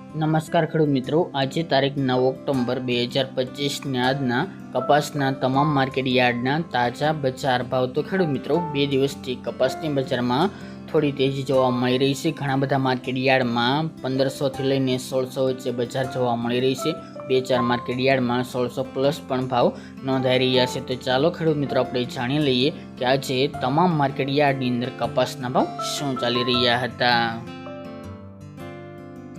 નમસ્કાર ખેડૂત મિત્રો, આજે તારીખ 9 ઓક્ટોબર 2025 આજના કપાસના તમામ માર્કેટ યાર્ડના તાજા બજાર ભાવ. તો ખેડૂત મિત્રો, 2 દિવસથી કપાસની બજારમાં થોડી તેજી જોવા મળી રહી છે. ઘણા બધા માર્કેટ યાર્ડમાં 1500 થી લઈને 1600 વચ્ચે બજાર જોવા મળી રહી છે. 2-4 માર્કેટ યાર્ડમાં 1600 પ્લસ પણ ભાવ નોંધાઈ રહ્યા છે. તો ચાલો ખેડૂત મિત્રો, આપણે જાણી લઈએ કે આજે તમામ માર્કેટ યાર્ડની અંદર કપાસના ભાવ શું ચાલી રહ્યા હતા.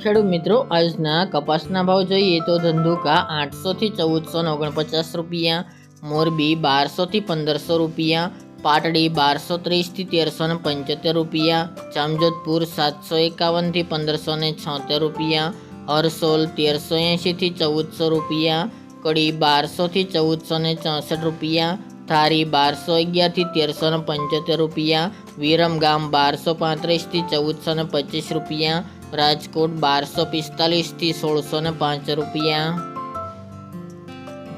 ખેડૂત મિત્રો, આજના કપાસના ભાવ જોઈએ તો ધંધુકા 800 થી 1449 રૂપિયા, મોરબી 1200 થી 1500 રૂપિયા, પાટડી 1230 થી 1375 રૂપિયા, જામજોધપુર 751 થી 1576 રૂપિયા, હરસોલ 1380 થી 1400 રૂપિયા, કડી 1200 થી 1464 રૂપિયા, ધારી 1211 થી 1375 રૂપિયા, વિરમગામ 1235 થી 1425 રૂપિયા, રાજકોટ 1245 થી 1605 રૂપિયા,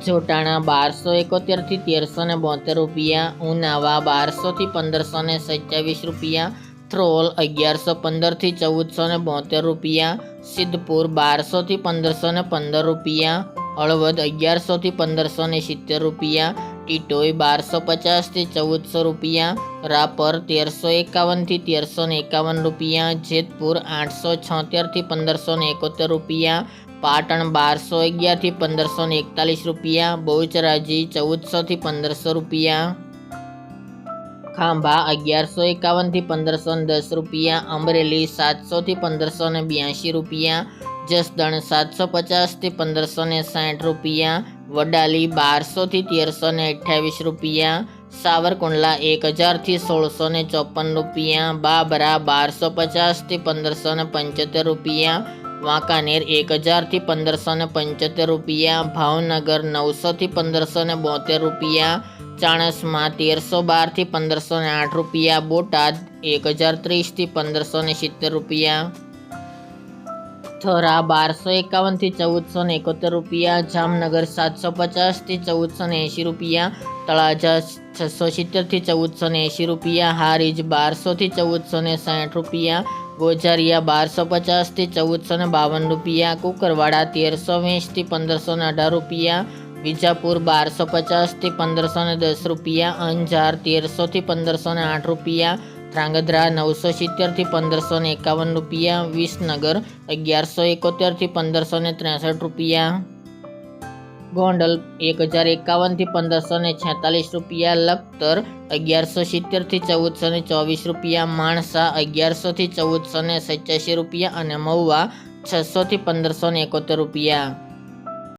જોટાણા 1271 થી 1372 રૂપિયા, ઉનાવા 1200 થી 1527 રૂપિયા, થ્રોલ 1115 થી 1472 રૂપિયા, સિદ્ધપુર 1200 થી 1515 રૂપિયા, હળવદ 1100 થી 1570 રૂપિયા, ટીટોઈ 1250 થી 1400 રૂપિયા, રાપર 1351 થી 1351 રૂપિયા, જેતપુર 876 થી 1571 રૂપિયા, પાટણ 1211 થી 1541 રૂપિયા, બહુચરાજી 1400 થી 1500 રૂપિયા, ખાંભા 1151 થી 1510 રૂપિયા, અમરેલી 700 થી 1582 રૂપિયા, જસદણ 750 થી 1560 રૂપિયા, વડાલી 1200 થી 1328 રૂપિયા, સાવરકુંડલા 1000 થી 1654 રૂપિયા, બાબરા 1250 થી 1575 રૂપિયા, વાંકાનેર 1000 થી 1575 રૂપિયા, ભાવનગર 900 થી 1572 રૂપિયા, ચાણસ્મા 1312 થી 1508 રૂપિયા, બોટાદ 1030 થી 1570 રૂપિયા, થરા 1251 થી 1471 રૂપિયા, જામનગર 750 થી 1480 રૂપિયા, તળાજા 670 થી 1480 રૂપિયા, હારીજ 1200 થી 1460 રૂપિયા, ગોઝારિયા 1250 થી 1452 રૂપિયા, કુકરવાડા 1320 થી 1518 રૂપિયા, વિજાપુર 1250 થી 1510 રૂપિયા, અંજાર 1300 થી 1508 રૂપિયા, ધ્રાંગધ્રા 970 થી 1551 રૂપિયા, વિસનગર 1171 થી 1563 રૂપિયા, ગોંડલ 1051 થી 1546 રૂપિયા, લખતર 1170 થી 1424 રૂપિયા, માણસા 1100 થી 1487 રૂપિયા અને મહુવા 600 થી 1571 રૂપિયા.